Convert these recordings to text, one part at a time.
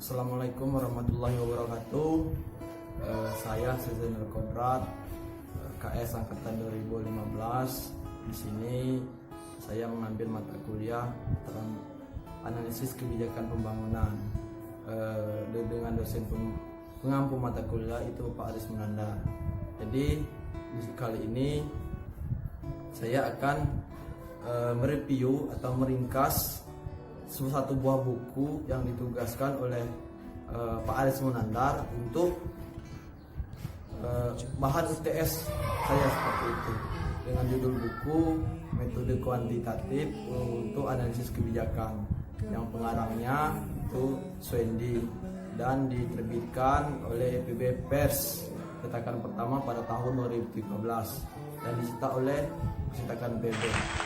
Assalamualaikum warahmatullahi wabarakatuh. Saya Sezenul Kodrat, KS Angkatan 2015. Di sini saya mengambil mata kuliah tentang analisis kebijakan pembangunan dengan dosen pengampu mata kuliah itu Pak Aris Munandar. Jadi kali ini saya akan mereview atau meringkas satu buah buku yang ditugaskan oleh Pak Aris Munandar untuk bahan UTS saya seperti itu, dengan judul buku Metode Kuantitatif untuk Analisis Kebijakan, yang pengarangnya itu Swendi dan diterbitkan oleh PB Pers cetakan pertama pada tahun 2013 dan dicetak oleh cetakan PB.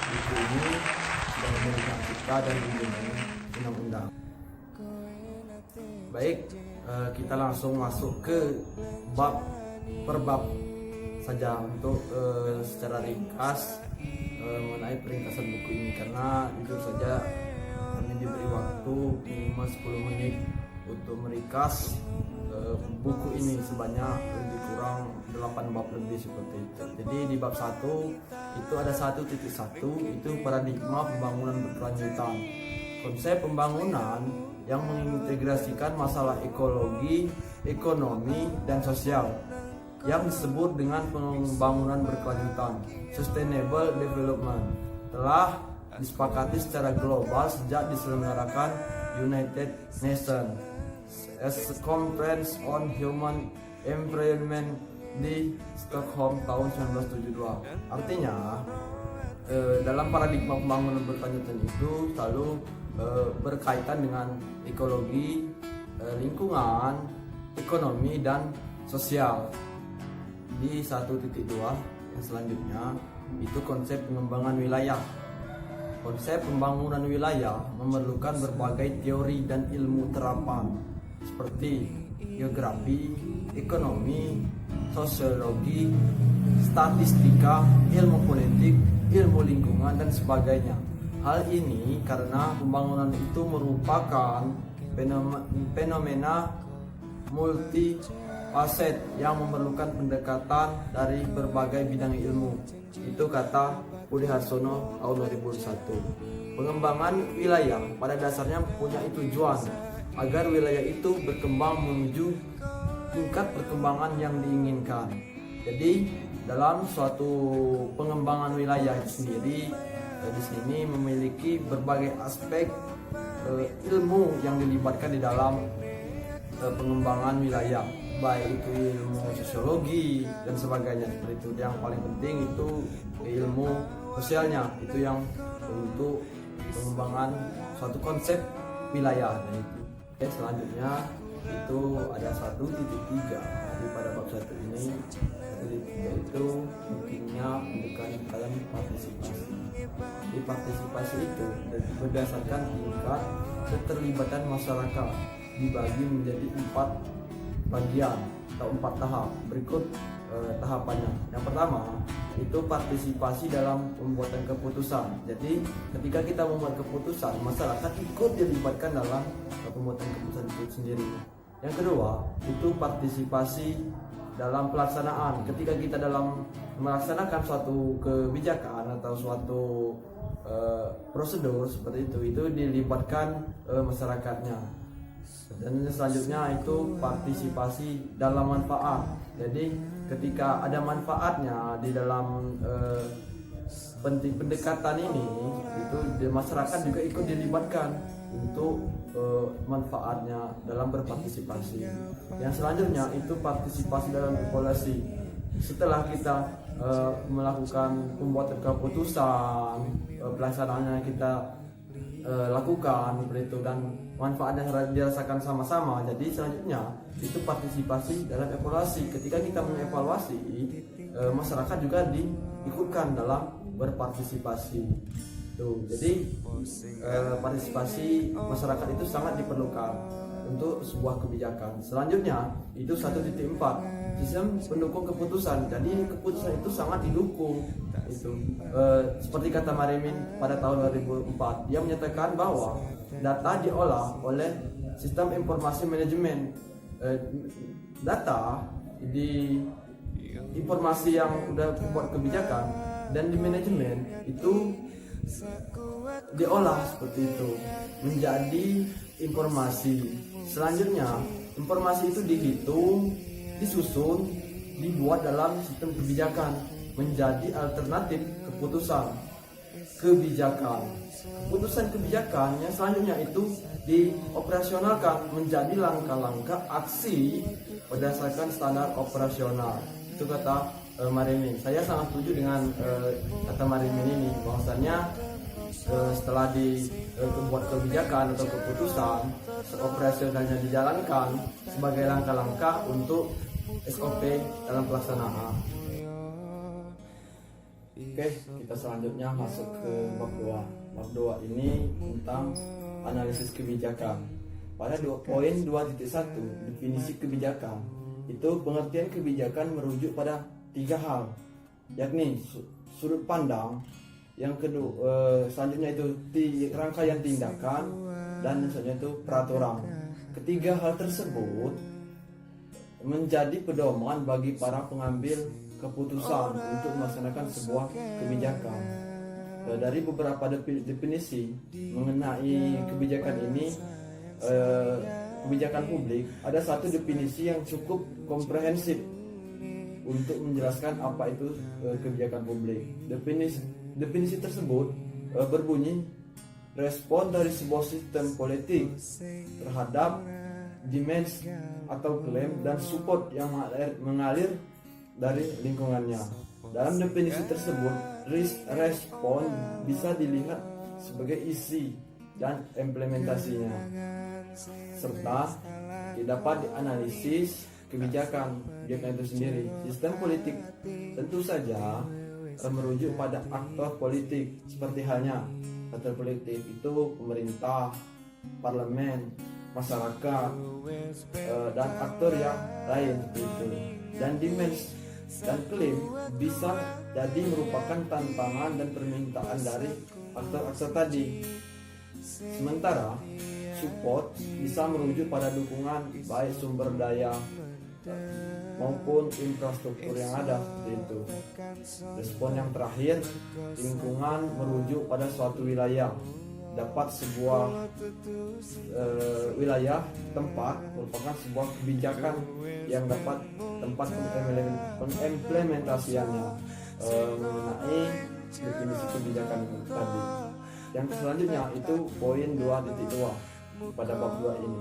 Buku ini sudah memberikan kita dan dilindungi undang-undang. Baik, kita langsung masuk ke bab per bab saja untuk secara ringkas mengenai peringkasan buku ini, karena jujur saja kami diberi waktu minimal 10 menit untuk meringkas buku ini sebanyak lebih kurang 8 bab lebih seperti itu. Jadi di bab 1 itu ada 1.1 itu paradigma pembangunan berkelanjutan. Konsep pembangunan yang mengintegrasikan masalah ekologi, ekonomi, dan sosial yang disebut dengan pembangunan berkelanjutan, sustainable development, telah disepakati secara global sejak diselenggarakan United Nations as Conference on Human Environment di Stockholm tahun 1972. Artinya dalam paradigma pembangunan berkelanjutan itu selalu berkaitan dengan ekologi, lingkungan, ekonomi, dan sosial. Di 1.2 yang selanjutnya itu konsep pengembangan wilayah. Konsep pembangunan wilayah memerlukan berbagai teori dan ilmu terapan seperti geografi, ekonomi, sosiologi, statistika, ilmu politik, ilmu lingkungan, dan sebagainya. Hal ini karena pembangunan itu merupakan fenomena multifaset yang memerlukan pendekatan dari berbagai bidang ilmu. Itu kata Budi Harsono tahun 2001. Pengembangan wilayah pada dasarnya punya tujuan agar wilayah itu berkembang menuju tingkat perkembangan yang diinginkan. Jadi dalam suatu pengembangan wilayah itu sendiri di sini memiliki berbagai aspek ilmu yang dilibatkan di dalam pengembangan wilayah, baik itu ilmu sosiologi dan sebagainya seperti itu. Yang paling penting itu ilmu sosialnya, itu yang untuk pengembangan suatu konsep wilayah. Dan itu selanjutnya itu ada 1.3 pada bab 1 ini. 1.3 itu pentingnya pendekatan partisipasi. Di partisipasi itu berdasarkan tingkat keterlibatan masyarakat dibagi menjadi 4 bagian atau 4 tahap. Berikut tahapannya. Yang pertama itu partisipasi dalam pembuatan keputusan. Jadi ketika kita membuat keputusan, masyarakat ikut dilibatkan dalam pembuatan keputusan itu sendiri. Yang kedua itu partisipasi dalam pelaksanaan. Ketika kita dalam melaksanakan suatu kebijakan atau suatu prosedur seperti itu dilibatkan masyarakatnya. Dan selanjutnya itu partisipasi dalam manfaat. Jadi ketika ada manfaatnya di dalam pendekatan ini, itu masyarakat juga ikut dilibatkan untuk manfaatnya dalam berpartisipasi. Yang selanjutnya itu partisipasi dalam evaluasi. Setelah kita melakukan pembuatan keputusan, pelaksanaannya kita lakukan seperti itu dan manfaatnya dirasakan sama-sama. Jadi selanjutnya itu partisipasi dalam evaluasi. Ketika kita mengevaluasi, masyarakat juga diikutkan dalam berpartisipasi. Tuh, jadi partisipasi masyarakat itu sangat diperlukan untuk sebuah kebijakan. Selanjutnya itu 1.4 sistem pendukung keputusan. Jadi keputusan itu sangat didukung. Itu seperti kata Marimin pada tahun 2004, dia menyatakan bahwa data diolah oleh sistem informasi manajemen. Data di informasi yang udah buat kebijakan dan di manajemen itu diolah seperti itu menjadi informasi. Selanjutnya informasi itu dihitung, disusun, dibuat dalam sistem kebijakan menjadi alternatif keputusan kebijakan. Keputusan kebijakannya selanjutnya itu dioperasionalkan menjadi langkah-langkah aksi berdasarkan standar operasional. Itu kata Marimin. Saya sangat setuju dengan kata Marimin ini, bahwasanya setelah dibuat kebijakan atau keputusan, operasionalnya dijalankan sebagai langkah-langkah untuk SOP dalam pelaksanaan. Oke, kita selanjutnya masuk ke bab 2. Bab 2 ini tentang analisis kebijakan. Pada poin 2.1 definisi kebijakan, itu pengertian kebijakan merujuk pada 3 hal, yakni sudut pandang, yang kedua selanjutnya itu rangkaian tindakan, dan selanjutnya itu peraturan. Ketiga hal tersebut menjadi pedoman bagi para pengambil keputusan untuk melaksanakan sebuah kebijakan. Dari beberapa definisi mengenai kebijakan ini, kebijakan publik, ada satu definisi yang cukup komprehensif untuk menjelaskan apa itu kebijakan publik. Definisi tersebut berbunyi respon dari sebuah sistem politik terhadap demands atau klaim dan support yang mengalir dari lingkungannya. Dalam definisi tersebut, respon bisa dilihat sebagai isi dan implementasinya, serta dapat dianalisis kebijakan itu sendiri. Sistem politik tentu saja merujuk pada aktor politik, seperti halnya aktor politik itu pemerintah, parlemen, masyarakat, dan aktor yang lain seperti itu. Dan demands dan klaim bisa jadi merupakan tantangan dan permintaan dari aktor-aktor tadi. Sementara support bisa merujuk pada dukungan baik sumber daya maupun infrastruktur yang ada seperti itu. Respon yang terakhir, lingkungan merujuk pada suatu wilayah. Dapat sebuah wilayah tempat merupakan sebuah kebijakan yang dapat tempat pengimplementasiannya mengenai definisi kebijakan tadi. Yang selanjutnya itu poin 2.2 pada bab 2 ini.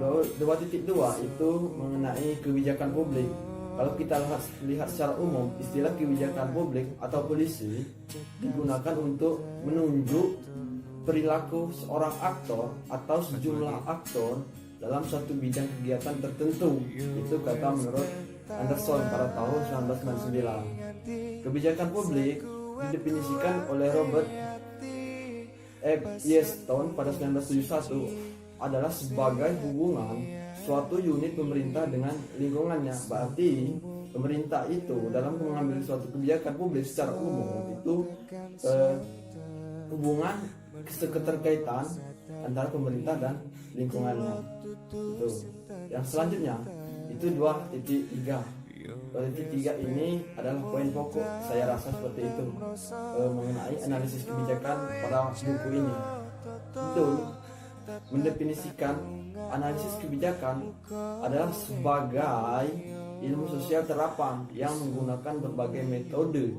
2.2 itu mengenai kebijakan publik. Kalau kita lihat secara umum, istilah kebijakan publik atau polisi digunakan untuk menunjuk perilaku seorang aktor atau sejumlah aktor dalam suatu bidang kegiatan tertentu. Itu kata menurut Anderson pada tahun 1999. Kebijakan publik didefinisikan oleh Robert F. Yeston pada 1971 adalah sebagai hubungan suatu unit pemerintah dengan lingkungannya. Berarti pemerintah itu dalam mengambil suatu kebijakan publik secara umum itu hubungan keterkaitan antara pemerintah dan lingkungannya. Itu. Yang selanjutnya itu 2.3. 2.3 ini adalah poin pokok, saya rasa seperti itu, mengenai analisis kebijakan pada buku ini. Itu mendefinisikan analisis kebijakan adalah sebagai ilmu sosial terapan yang menggunakan berbagai metode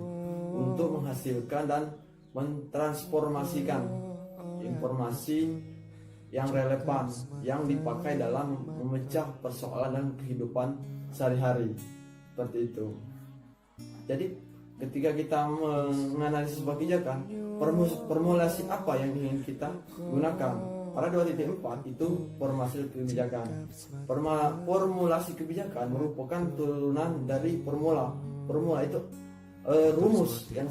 untuk menghasilkan dan mentransformasikan informasi yang relevan yang dipakai dalam memecah persoalan dan kehidupan sehari-hari. Seperti itu. Jadi ketika kita menganalisis sebuah kebijakan, formulasi apa yang ingin kita gunakan? Pada 2.4 itu formulasi kebijakan. Formulasi kebijakan merupakan turunan dari formula. Formula itu rumus yang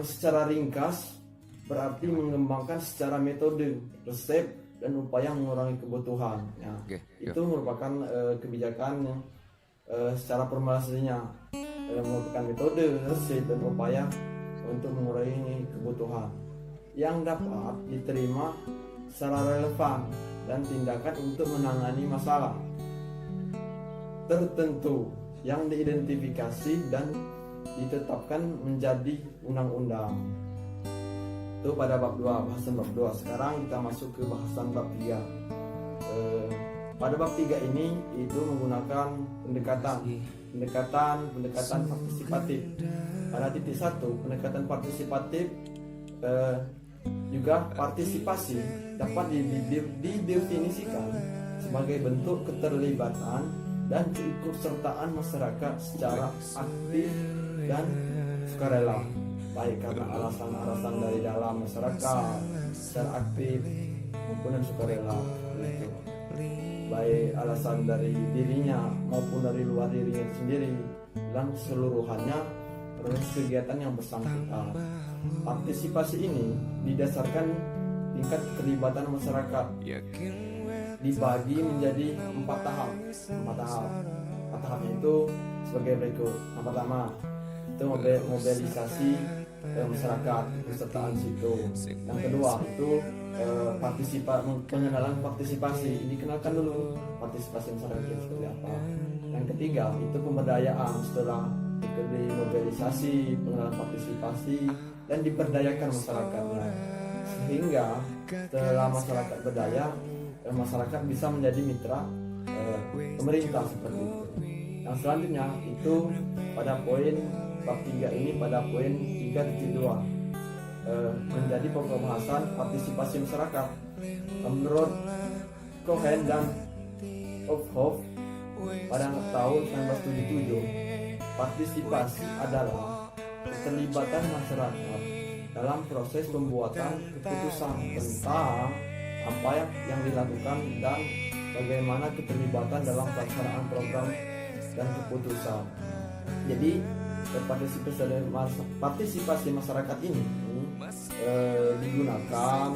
secara ringkas berarti mengembangkan secara metode, resep, dan upaya mengurangi kebutuhan. Ya, itu merupakan kebijakan yang secara formulasinya merupakan metode, resep, dan upaya untuk mengurangi kebutuhan. yang dapat diterima secara relevan dan tindakan untuk menangani masalah tertentu yang diidentifikasi dan ditetapkan menjadi undang-undang. Itu pada bab 2, bahasan bab 2. Sekarang kita masuk ke bahasan bab 3. Pada bab 3 ini itu menggunakan pendekatan partisipatif. Pada titik 1, pendekatan partisipatif juga partisipasi dapat didefinisikan sebagai bentuk keterlibatan dan keikutsertaan masyarakat secara aktif dan sukarela, baik karena alasan-alasan dari dalam masyarakat secara aktif maupun sukarela, baik alasan dari dirinya maupun dari luar dirinya sendiri dalam keseluruhannya proses kegiatan yang bersangkutan. Partisipasi ini didasarkan tingkat keterlibatan masyarakat, dibagi menjadi 4 tahap. 4 tahapnya itu sebagai berikut. Yang pertama itu mobilisasi masyarakat, kesertaan situ. Yang kedua itu pengenalan partisipasi, dikenalkan dulu partisipasi masyarakat itu seperti apa. Yang ketiga itu pemberdayaan, setelah dimobilisasi, pengenalan partisipasi dan diberdayakan masyarakatnya, sehingga setelah masyarakat berdaya, masyarakat bisa menjadi mitra pemerintah seperti itu. Yang selanjutnya itu pada poin bab 3 ini, pada poin 3.2 menjadi pokok bahasan partisipasi masyarakat. Menurut Cohen dan Uphoff pada tahun 1977, partisipasi adalah keterlibatan masyarakat dalam proses pembuatan keputusan tentang apa yang dilakukan dan bagaimana keterlibatan dalam pelaksanaan program dan keputusan. Jadi partisipasi masyarakat ini digunakan,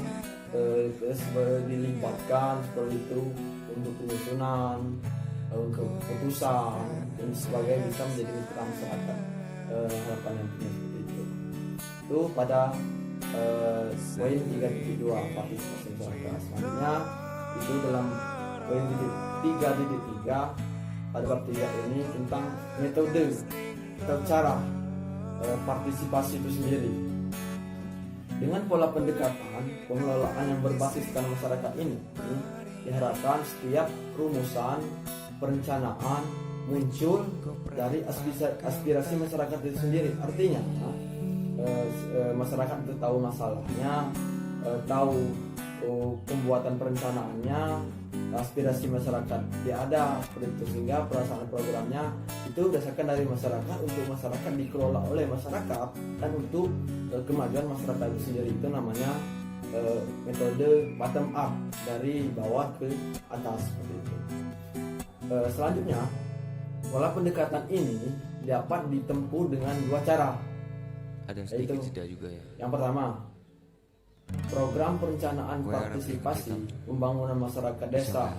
dilibatkan seperti itu untuk penyusunan keputusan dan sebagainya, bisa menjadi mitra masyarakat. Harapan yang punya seperti itu pada poin 3.2 partisipasi masyarakat. Selanjutnya itu dalam poin 3.3 pada bab 3 ini tentang metode atau cara partisipasi itu sendiri. Dengan pola pendekatan pengelolaan yang berbasiskan masyarakat ini diharapkan setiap rumusan perencanaan muncul dari aspirasi masyarakat itu sendiri. Artinya masyarakat itu tahu masalahnya, tahu pembuatan perencanaannya, aspirasi masyarakat dia ada seperti itu, sehingga pelaksanaan programnya itu berdasarkan dari masyarakat, untuk masyarakat, dikelola oleh masyarakat, dan untuk kemajuan masyarakat itu sendiri. Itu namanya metode bottom up, dari bawah ke atas seperti itu. Selanjutnya, pola pendekatan ini dapat ditempuh dengan 2 cara. Ada sedikit jeda juga ya. Yang pertama, program perencanaan partisipasi pembangunan masyarakat desa.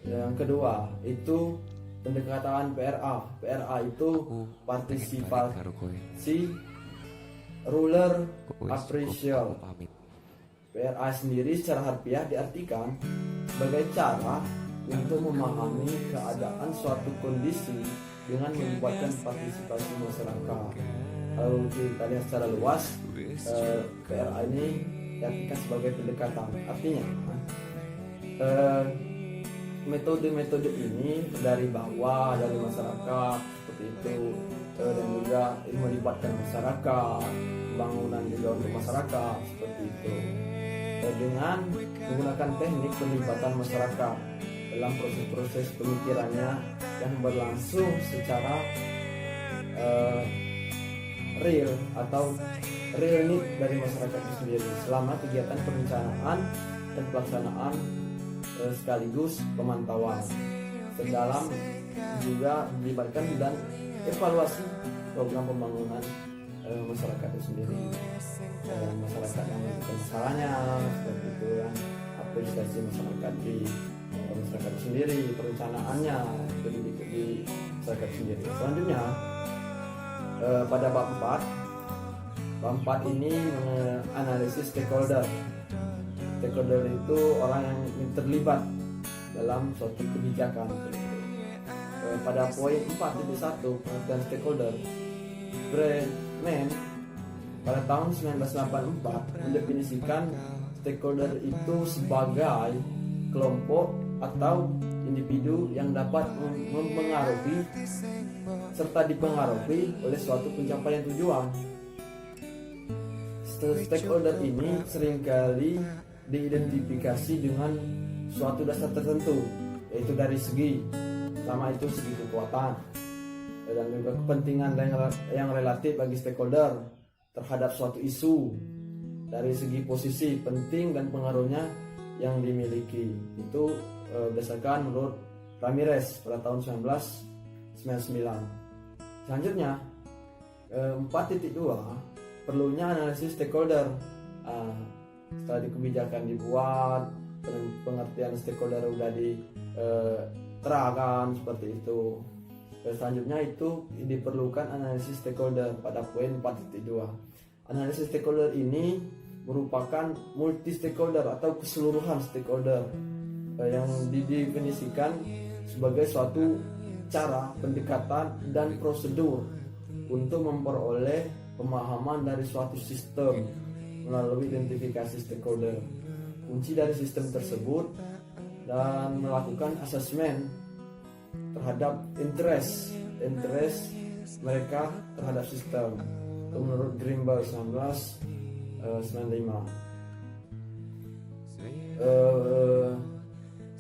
Yang kedua itu pendekatan PRA. PRA itu partisipasi ruler appraisal. PRA sendiri secara harfiah diartikan sebagai cara untuk memahami keadaan suatu kondisi dengan melibatkan partisipasi masyarakat. Kalau kita lihat secara luas, PRA ini diartikan sebagai pendekatan. Artinya metode-metode ini dari bawah, dari masyarakat seperti itu, dan juga melibatkan masyarakat, pembangunan juga untuk masyarakat seperti itu, dengan menggunakan teknik pelibatan masyarakat dalam proses-proses pemikirannya yang berlangsung secara real atau real need dari masyarakat itu sendiri selama kegiatan perencanaan dan pelaksanaan sekaligus pemantauan, sedalam juga melibatkan dan evaluasi program pembangunan masyarakat itu sendiri. Masyarakat yang memiliki masalahnya seperti itu, yang apresiasi masyarakat di masyarakat sendiri, perencanaannya di masyarakat sendiri. Selanjutnya pada bab 4 Keempat ini menganalisis stakeholder. Stakeholder itu orang yang terlibat dalam suatu kebijakan. Pada poin 4.1 pengertian stakeholder, Brennan pada tahun 1984 mendefinisikan stakeholder itu sebagai kelompok atau individu yang dapat mempengaruhi serta dipengaruhi oleh suatu pencapaian tujuan. Stakeholder ini seringkali diidentifikasi dengan suatu dasar tertentu, yaitu dari segi pertama itu segi kekuatan dan juga kepentingan yang relatif bagi stakeholder terhadap suatu isu, dari segi posisi penting dan pengaruhnya yang dimiliki. Itu berdasarkan menurut Ramirez pada tahun 1999. Selanjutnya 4.2 perlunya analisis stakeholder. Setelah kebijakan dibuat, pengertian stakeholder sudah diterangkan seperti itu. Selanjutnya itu diperlukan analisis stakeholder pada poin 4.2. Analisis stakeholder ini merupakan multi stakeholder atau keseluruhan stakeholder yang didefinisikan sebagai suatu cara, pendekatan, dan prosedur untuk memperoleh pemahaman dari suatu sistem melalui identifikasi stakeholder. Kunci dari sistem tersebut dan melakukan asesmen terhadap interest mereka terhadap sistem. Itu menurut Greenberg 1995.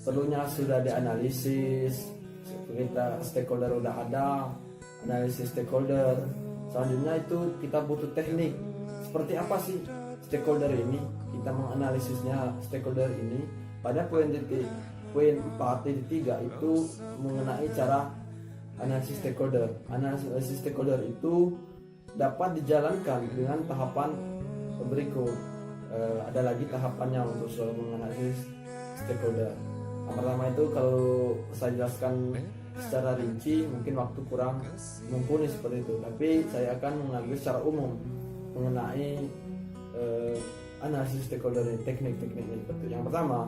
Perlunya sudah dianalisis, kita stakeholder udah ada, analisis stakeholder. Selanjutnya itu kita butuh teknik. Seperti apa sih stakeholder ini? Kita menganalisisnya stakeholder ini pada poin 4.3 itu mengenai cara analisis stakeholder. Analisis stakeholder itu dapat dijalankan dengan tahapan berikut. Ada lagi tahapannya untuk menganalisis stakeholder. Yang pertama itu kalau saya jelaskan secara rinci mungkin waktu kurang mumpuni seperti itu, tapi saya akan mengambil secara umum mengenai analisis stakeholder ini, teknik-tekniknya seperti itu. Yang pertama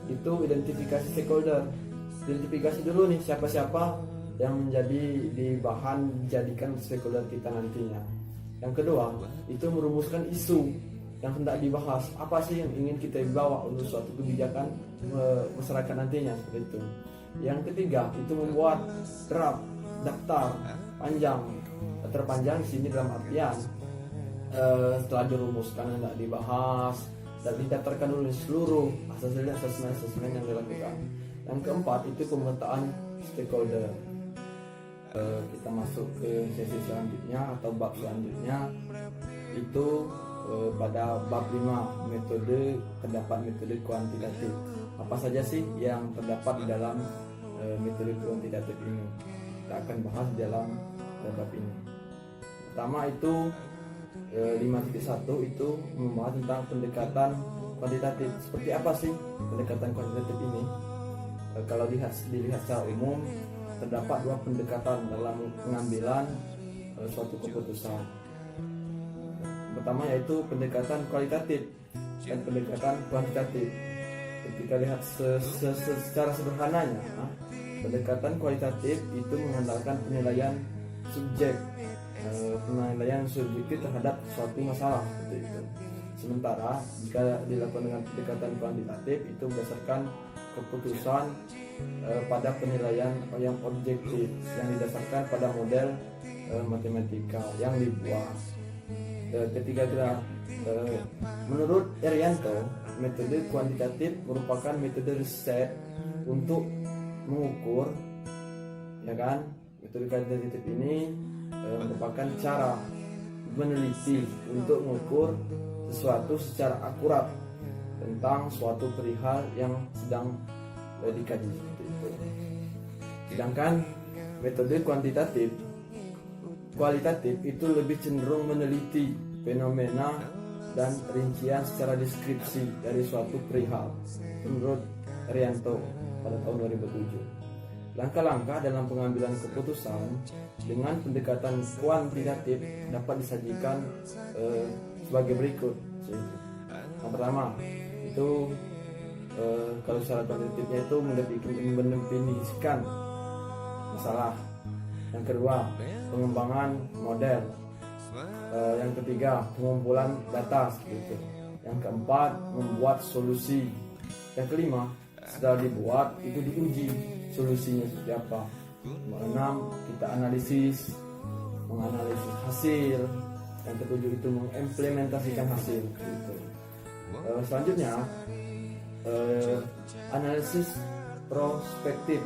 itu identifikasi stakeholder. Identifikasi dulu nih siapa-siapa yang menjadi dijadikan stakeholder kita nantinya. Yang kedua itu merumuskan isu yang hendak dibahas, apa sih yang ingin kita bawa untuk suatu kebijakan masyarakat nantinya seperti itu. Yang ketiga itu membuat draft daftar panjang, terpanjang di sini dalam artian setelah dirumuskan hendak dibahas dan didaftarkan dulu seluruh asesmen yang dilakukan. Yang keempat itu pemetaan stakeholder. Kita masuk ke sesi selanjutnya atau bab selanjutnya itu pada bab 5 metode, terdapat metode kuantitatif. Apa saja sih yang terdapat di dalam metode kuantitatif ini? Kita akan bahas di dalam bab ini. Pertama itu 5.1 itu membahas tentang pendekatan kuantitatif. Seperti apa sih pendekatan kuantitatif ini? Kalau dilihat secara umum terdapat dua pendekatan dalam pengambilan suatu keputusan. Pertama yaitu pendekatan kualitatif dan pendekatan kuantitatif. Ketika lihat secara sederhananya, pendekatan kualitatif itu mengandalkan penilaian subjektif terhadap suatu masalah seperti itu. Sementara jika dilakukan dengan pendekatan kuantitatif itu berdasarkan keputusan pada penilaian yang objektif yang didasarkan pada model matematika yang dibuat. Ketika kita menurut Erianto, metode kuantitatif merupakan metode riset untuk mengukur, ya kan? Metode kuantitatif ini merupakan cara meneliti untuk mengukur sesuatu secara akurat tentang suatu perihal yang sedang dikaji seperti itu. Sedangkan metode kualitatif itu lebih cenderung meneliti fenomena dan rincian secara deskripsi dari suatu perihal menurut Rianto pada tahun 2007. Langkah-langkah dalam pengambilan keputusan dengan pendekatan kuantitatif dapat disajikan sebagai berikut. Yang pertama itu kalau secara kuantitatifnya itu mendefinisikan masalah. Yang kedua, pengembangan model. Yang ketiga, pengumpulan data gitu. Yang keempat, membuat solusi. Yang kelima, setelah dibuat itu diuji solusinya seperti apa. Keenam, kita menganalisis hasil. Yang ketujuh itu mengimplementasikan hasil gitu. Selanjutnya analisis prospektif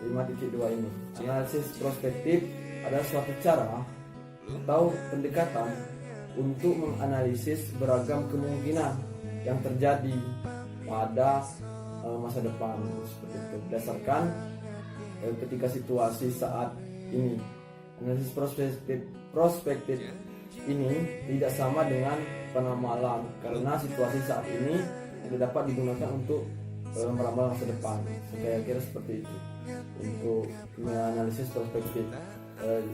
5.2 ini. Analisis prospektif adalah suatu cara atau pendekatan untuk menganalisis beragam kemungkinan yang terjadi pada masa depan seperti itu, berdasarkan ketika situasi saat ini. Analisis prospektif ini tidak sama dengan penamalan karena situasi saat ini tidak dapat digunakan untuk meramal masa depan. Saya kira seperti itu untuk analisis prospektif.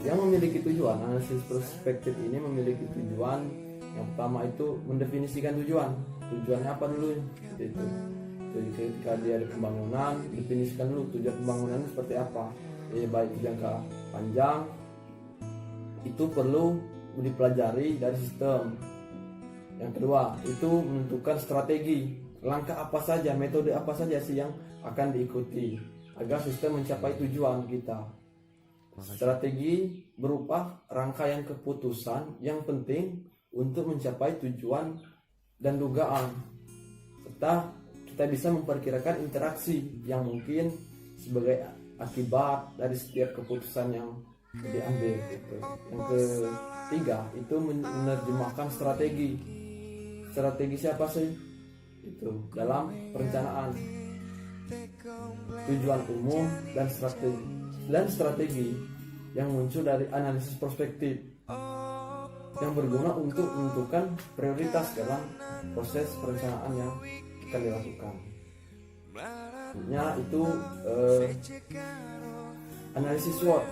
Yang memiliki tujuan, analisis prospektif ini memiliki tujuan. Yang pertama itu mendefinisikan tujuannya apa dulu itu. Jadi ketika dia ada pembangunan, definisikan dulu tujuan pembangunan seperti apa. Baik jangka panjang itu perlu dipelajari dari sistem. Yang kedua itu menentukan strategi, langkah apa saja, metode apa saja sih yang akan diikuti agar sistem mencapai tujuan kita. Strategi berupa rangkaian keputusan yang penting untuk mencapai tujuan dan dugaan, serta kita bisa memperkirakan interaksi yang mungkin sebagai akibat dari setiap keputusan yang diambil gitu. Yang ketiga itu menerjemahkan strategi siapa sih itu dalam perencanaan tujuan umum dan strategi yang muncul dari analisis prospektif yang berguna untuk menentukan prioritas dalam proses perencanaan yang akan dilakukan. Itu analisis SWOT,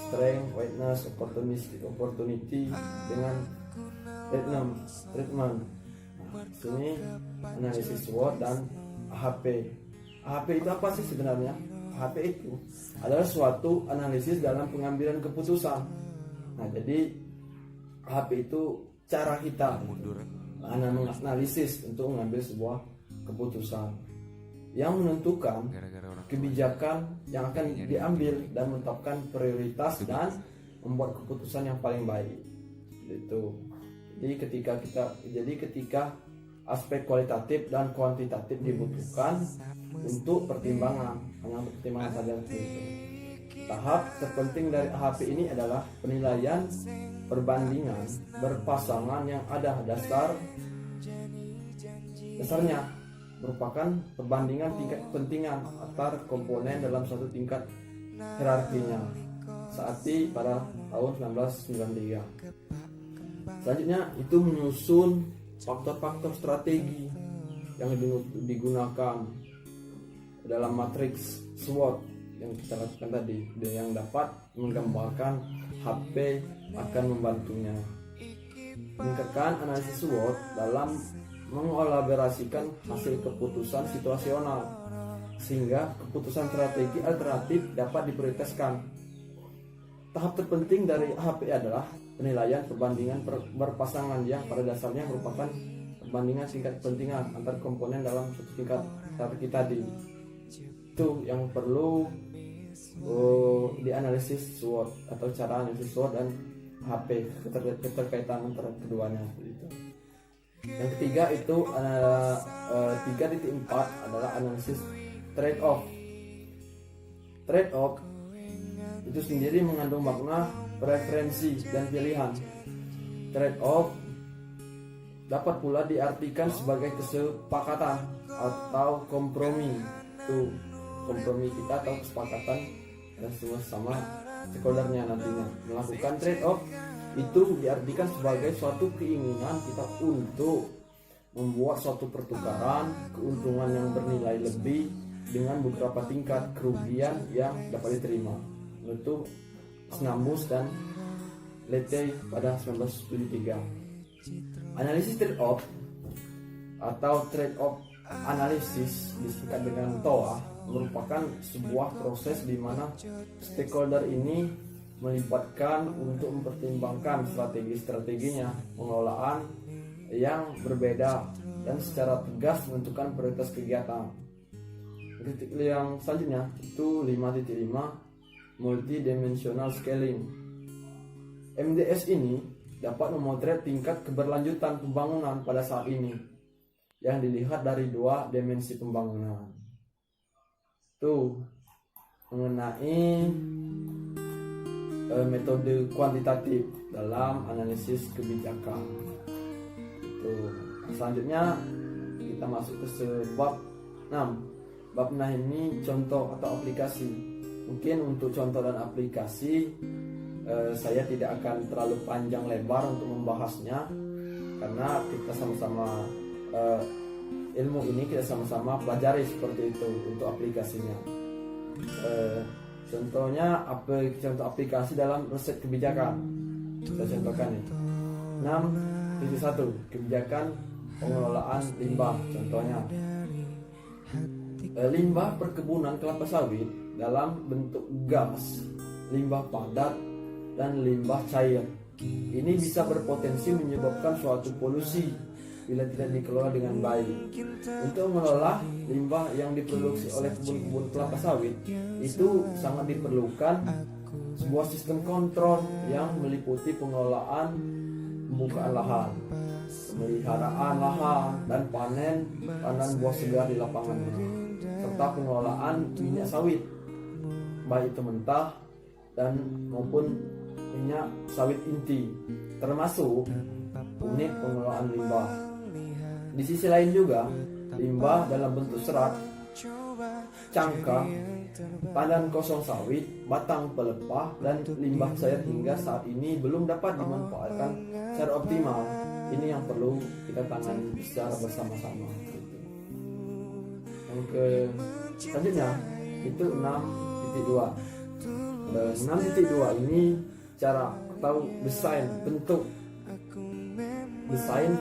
strength, weakness, opportunity dengan treatment. Sini analisis SWOT dan AHP. AHP itu apa sih sebenarnya? AHP itu adalah suatu analisis dalam pengambilan keputusan. Nah, jadi AHP itu cara kita menganalisis untuk mengambil sebuah keputusan yang menentukan kebijakan yang akan diambil dan menetapkan prioritas dan membuat keputusan yang paling baik. Itu. Jadi ketika aspek kualitatif dan kuantitatif dibutuhkan untuk pertimbangan, hanya untuk pertimbangan saja. Tahap terpenting dari AHP ini adalah penilaian perbandingan berpasangan yang ada dasarnya merupakan perbandingan tingkat kepentingan antar komponen dalam suatu tingkat hierarkinya saat pada tahun 1993. Selanjutnya itu menyusun faktor-faktor strategi yang digunakan dalam matriks SWOT yang kita lakukan tadi, yang dapat menggambarkan HP akan membantunya. Meningkatkan analisis SWOT dalam mengelaborasikan hasil keputusan situasional sehingga keputusan strategi alternatif dapat diprioritaskan. Tahap terpenting dari AHP adalah penilaian perbandingan berpasangan yang pada dasarnya merupakan perbandingan tingkat kepentingan antar komponen dalam suatu tingkat hierarki tadi. Itu yang perlu dianalisis SWOT atau cara analisis SWOT dan HP, keterkaitan antara keduanya gitu. Yang ketiga itu 3.4 adalah analisis trade-off. Trade-off itu sendiri mengandung makna preferensi dan pilihan. Trade-off dapat pula diartikan sebagai kesepakatan atau kompromi. Itu kompromi kita atau kesepakatan dan semua sama stakeholdernya nantinya. Melakukan trade-off itu diartikan sebagai suatu keinginan kita untuk membuat suatu pertukaran keuntungan yang bernilai lebih dengan beberapa tingkat kerugian yang dapat diterima, yaitu Snambus dan Lete pada 1973. Analisis trade-off atau trade-off analisis disingkat dengan TOA merupakan sebuah proses di mana stakeholder ini melibatkan untuk mempertimbangkan strategi-strateginya pengelolaan yang berbeda dan secara tegas menentukan prioritas kegiatan. Titik yang selanjutnya itu 5.5 multidimensional scaling. MDS ini dapat memotret tingkat keberlanjutan pembangunan pada saat ini yang dilihat dari dua dimensi pembangunan. Itu mengenai metode kuantitatif dalam analisis kebijakan. Itu selanjutnya kita masuk ke bab 6. Bab 6 ini contoh atau aplikasi. Mungkin untuk contoh dan aplikasi saya tidak akan terlalu panjang lebar untuk membahasnya, karena kita sama-sama ilmu ini kita sama-sama pelajari seperti itu untuk aplikasinya. Contohnya contoh aplikasi dalam riset kebijakan. Saya contohkan ini 6.1 kebijakan pengelolaan limbah. Contohnya limbah perkebunan kelapa sawit dalam bentuk gas, limbah padat, dan limbah cair. Ini bisa berpotensi menyebabkan suatu polusi bila tidak dikelola dengan baik. Untuk mengelola limbah yang diproduksi oleh kebun-kebun kelapa sawit, itu sangat diperlukan sebuah sistem kontrol yang meliputi pengelolaan pembukaan lahan, pemeliharaan lahan, dan panen buah segar di lapangannya, serta pengelolaan minyak sawit, baik itu mentah dan maupun minyak sawit inti, termasuk unit pengelolaan limbah. Di sisi lain juga, limbah dalam bentuk serat, cangkang, tandan kosong sawit, batang pelepah, dan limbah cair hingga saat ini belum dapat dimanfaatkan secara optimal. Ini yang perlu kita tangani secara bersama-sama. Yang selanjutnya itu 6.2. 6.2 ini cara atau desain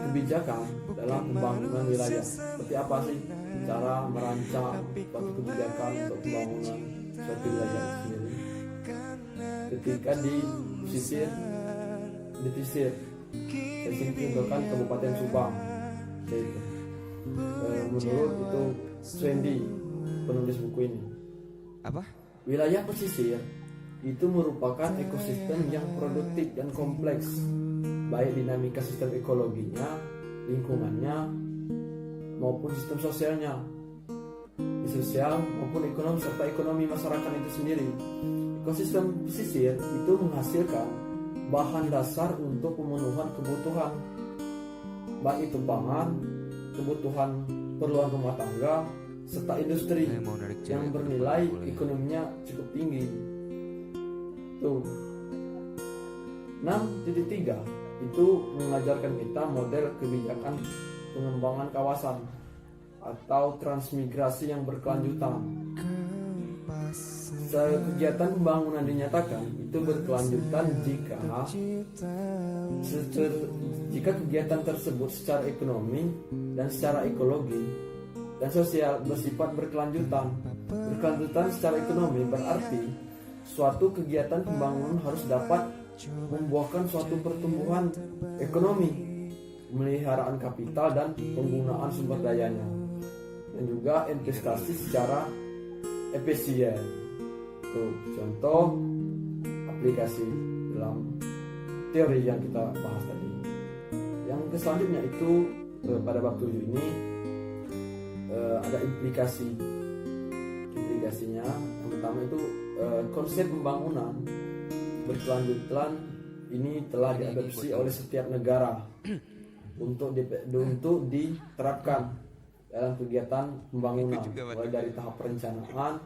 kebijakan dalam pembangunan wilayah. Seperti apa sih cara merancang suatu kebijakan untuk pembangunan suatu wilayah sendiri? Ketika disisir, saya contohkan Kabupaten Subang. Menurut itu Swendi, penulis buku ini. Apa? Wilayah pesisir itu merupakan ekosistem yang produktif dan kompleks, baik dinamika sistem ekologinya, lingkungannya, maupun sistem sosialnya, sosial maupun ekonomi serta ekonomi masyarakat itu sendiri. Ekosistem pesisir itu menghasilkan bahan dasar untuk pemenuhan kebutuhan, baik itu pangan, kebutuhan perluan rumah tangga, serta industri yang bernilai ekonominya cukup tinggi. Tuh. 6.3 itu mengajarkan kita model kebijakan pengembangan kawasan atau transmigrasi yang berkelanjutan. Kegiatan pembangunan dinyatakan itu berkelanjutan jika kegiatan tersebut secara ekonomi dan secara ekologi dan sosial bersifat berkelanjutan. Berkelanjutan secara ekonomi berarti suatu kegiatan pembangunan harus dapat membuahkan suatu pertumbuhan ekonomi, pemeliharaan kapital dan penggunaan sumber dayanya, dan juga investasi secara efisien. Tuh, contoh aplikasi dalam teori yang kita bahas tadi. Yang selanjutnya itu pada bab 7 ini ada implikasinya. Yang pertama itu konsep pembangunan berkelanjutan ini telah diadopsi oleh setiap negara untuk diterapkan dalam kegiatan pembangunan, mulai dari tahap perencanaan,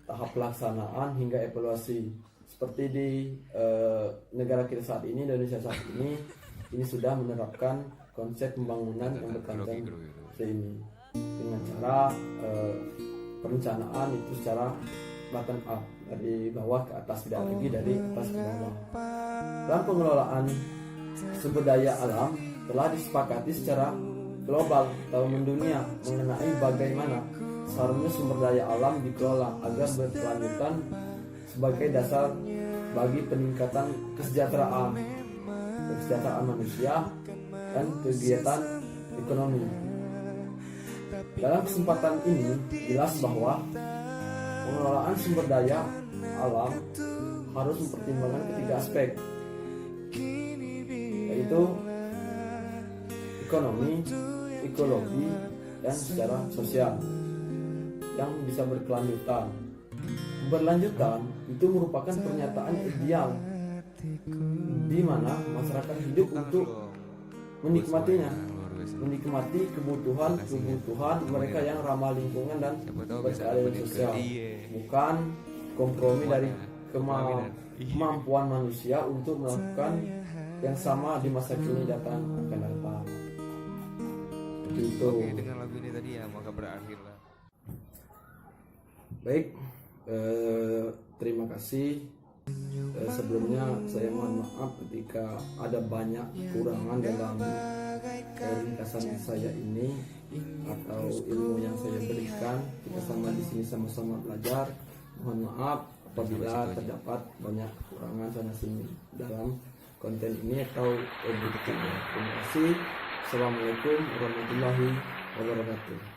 tahap pelaksanaan hingga evaluasi. Seperti di negara kita saat ini, Indonesia saat ini sudah menerapkan konsep pembangunan yang berkelanjutan ini dengan cara perencanaan itu secara bottom up, dari bawah ke atas, tidak lagi dari atas ke bawah. Dalam pengelolaan sumber daya alam telah disepakati secara global atau mendunia mengenai bagaimana seharusnya sumber daya alam dikelola agar berkelanjutan sebagai dasar bagi peningkatan kesejahteraan manusia dan kegiatan ekonomi. Dalam kesempatan ini jelas bahwa pengelolaan sumber daya alam harus mempertimbangkan ketiga aspek, yaitu ekonomi, ekologi, dan secara sosial yang bisa berkelanjutan. Berlanjutan itu merupakan pernyataan ideal di mana masyarakat hidup untuk menikmatinya, menikmati kebutuhan mereka yang ramah lingkungan dan berkeadilan sosial, bukan kompromi dari kemampuan manusia untuk melakukan yang sama di masa kini akan datang. Itu. Oke, dengan lagu ini tadi ya maka berakhir lah. Baik, terima kasih. Sebelumnya saya mohon maaf ketika ada banyak kekurangan dalam ringkasan saya ini atau ilmu yang saya berikan. Kita sama di sini sama-sama belajar. Mohon maaf apabila terdapat banyak kekurangan sana sini dalam konten ini atau editing. Terima kasih. Assalamualaikum warahmatullahi wabarakatuh.